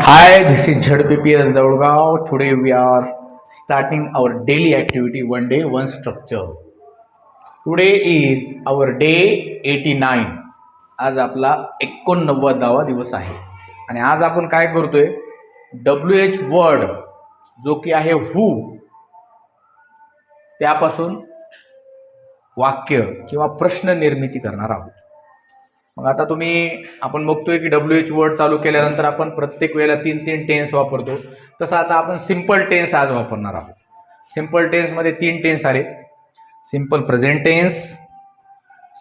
Hi, this is ZPPS Daudgaon. Today we are starting our daily activity, one day, one structure. Today is our day 89. आज आपला 89वा दिवस आहे आणि आज आपण काय करतोय, WH वर्ड जो की आहे हू, त्यापासून वाक्य किंवा प्रश्न निर्मिती करणार आहोत. मग आता आपण बघतोय की WH वर्ड चालू केल्यानंतर आपण प्रत्येक वेळेला 3 टेन्स वापरतो. तसं आता आपण सिंपल टेन्स आज वापरणार आहोत. सिंपल टेन्समध्ये 3 टेन्स आले: simple present tense,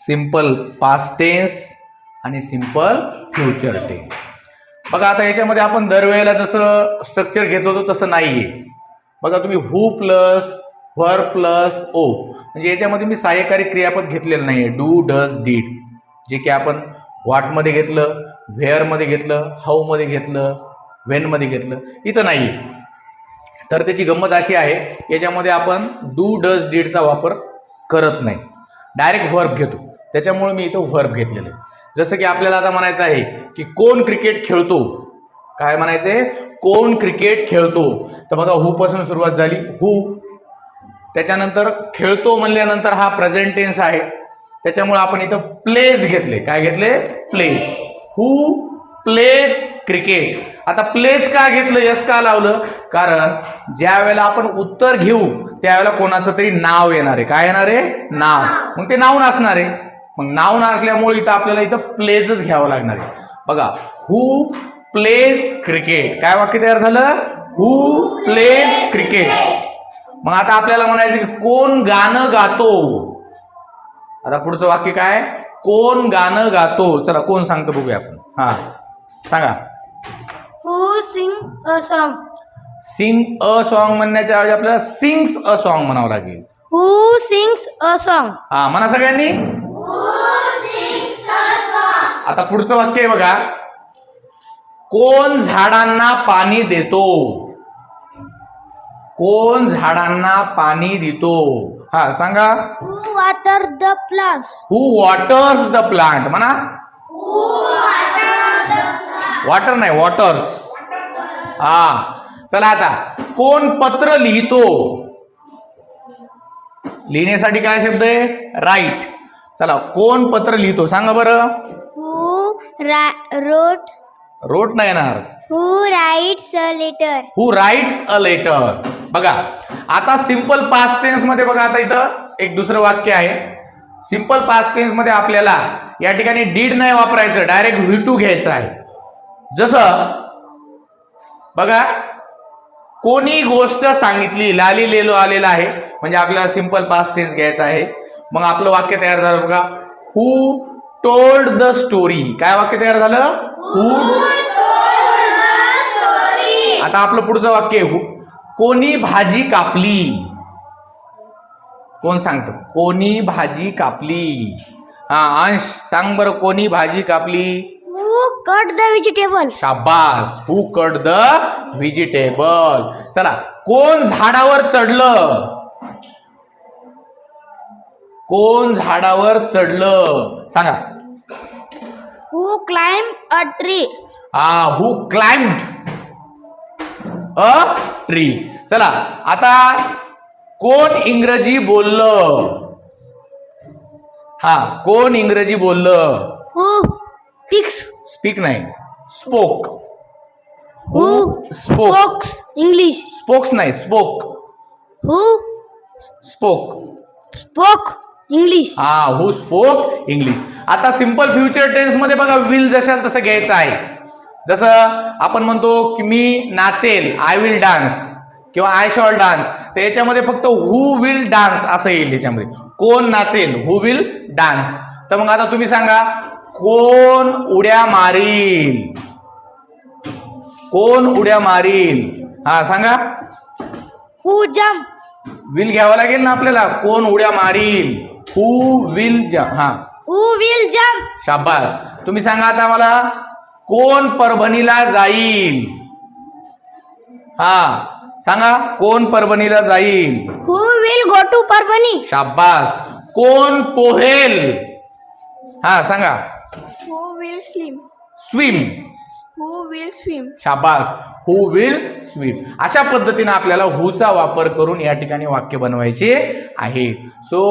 simple past tense आणि सिंपल फ्युचर टेन्स. बघा आता याच्यामध्ये आपण दरवेळेला जसं स्ट्रक्चर घेत होतो तसं नाहीये. बघा तुम्ही हू प्लस व्हर्ब प्लस ओ, म्हणजे याच्यामध्ये मी सहाय्यकारी क्रियापद घेतलेलं नाहीये. डू, डज, डीड, जे की आपण व्हॉटमध्ये घेतलं, व्हेअरमध्ये घेतलं, हाऊमध्ये घेतलं, व्हेनमध्ये घेतलं, इथं नाही. तर त्याची गंमत अशी आहे, याच्यामध्ये आपण डू, डज, डीडचा वापर करत नाही, डायरेक्ट व्हर्ब घेतो. त्याच्यामुळे मी इथं व्हर्ब घेतलेलं आहे. जसं की आपल्याला आता म्हणायचं आहे की कोण क्रिकेट खेळतो. काय म्हणायचंय? कोण क्रिकेट खेळतो. तर बघा हू पासून सुरुवात झाली, हू. त्याच्यानंतर खेळतो म्हणल्यानंतर हा प्रेझेंट टेन्स आहे, त्याच्यामुळे आपण इथं प्लेज घेतले. काय घेतले? प्लेज. हू प्लेज क्रिकेट. आता प्लेज का घेतलं, यस का लावलं? कारण ज्या वेळेला आपण उत्तर घेऊ त्यावेळेला कोणाचं तरी नाव येणार आहे. काय येणार आहे? नाव. मग ते नाऊन असणार आहे. मग नाऊन असल्यामुळे इथं आपल्याला इथं प्लेजच घ्यावं लागणार आहे. बघा हू प्लेज क्रिकेट. काय वाक्य तयार झालं? हू प्लेज क्रिकेट. मग आता आपल्याला म्हणायचं की कोण गाणं गातो. आता पुढचं वाक्य काय? कोण गाणं गातो. चला कोण सांगतो बघूया आपण. हा सांगा. Who sing a song. Sing a song म्हणण्याच्या ऐवजी आपल्याला सिंग्स अ सॉन्ग म्हणावं लागेल. Who sings a song. हा म्हणा सगळ्यांनी. आता पुढचं वाक्य आहे बघा. कोण झाडांना पाणी देतो. कोण झाडांना पाणी देतो. हा सांगा. Who water the plant. Who waters the plant. म्हणा. वॉटर नाही, वॉटर्स. हा चला आता. कोण पत्र लिहितो. लिहिण्यासाठी काय शब्द आहे? राईट. चला कोण पत्र लिहितो सांगा बरं. हू रोट. रोट नाही येणार. Who writes a letter. Who writes a letter. बघा आता सिंपल पास्ट टेन्स मध्ये बघा, आता इथं एक दुसरं वाक्य आहे. सिंपल पास्ट टेन्स मध्ये आपल्याला या ठिकाणी डीड नाही वापरायचं, डायरेक्ट V2 घ्यायचं आहे. जसं बघा कोणी गोष्ट सांगितली, लाली लेलो आलेला आहे, म्हणजे आपल्याला सिंपल पास्ट टेन्स घ्यायचा आहे. मग आपलं वाक्य तयार झालं बघा. हू टोल्ड द स्टोरी. काय वाक्य तयार झालं? हू. आता आपलं पुढचं वाक्य कोणी भाजी कापली. कोण सांगतो? कोणी भाजी कापली. हा अंश सांग बरं. कोणी भाजी कापली. हू कट द व्हेजिटेबल. शाबास. हू कट द व्हेजिटेबल. चला कोण झाडावर चढलं. कोण झाडावर चढलं सांगा. हू क्लाइम्ब अ ट्री. हा हू क्लाइम्ड अ ट्री. चला आता कोण इंग्रजी बोललं. हा कोण इंग्रजी बोललं. Who speaks. स्पीक नाही, स्पोक. हू स्पोक. इंग्लिश. स्पोक्स नाही, स्पोक. हू स्पोक. Spoke English. हा हू स्पोक इंग्लिश. आता सिंपल फ्युचर टेन्स मध्ये बघा विल जशाल तसं घ्यायचं आहे. जसं आपण म्हणतो की मी नाचेल, आय विल डान्स, किंवा आय शॉल डान्स, तर याच्यामध्ये फक्त हू विल डान्स असं येईल. याच्यामध्ये कोण नाचेल, हू विल डान्स. तर मग आता तुम्ही सांगा कोण उड्या मारील. कोण उड्या मारील. हा सांगा. हू जम्प. विल घ्यावं लागेल ना आपल्याला. कोण उड्या मारील. Who will jump. हा हू विल जम्प. शाबास. तुम्ही सांगा आता मला. कोण परभणीला जाईल. हा सांगा. कोण परभणीला जाईल. Who will go to Parbhani. शाबास. कोण पोहेल. हा सांगा. Who will swim. Swim. Who will swim? शाबास. Who will swim. अशा पद्धतीने आपल्याला हुचा वापर करून या ठिकाणी वाक्य बनवायचे आहे. So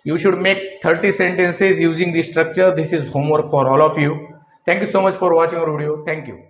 you should make 30 sentences using this structure. This is homework for all of you. Thank you so much for watching our video. Thank you.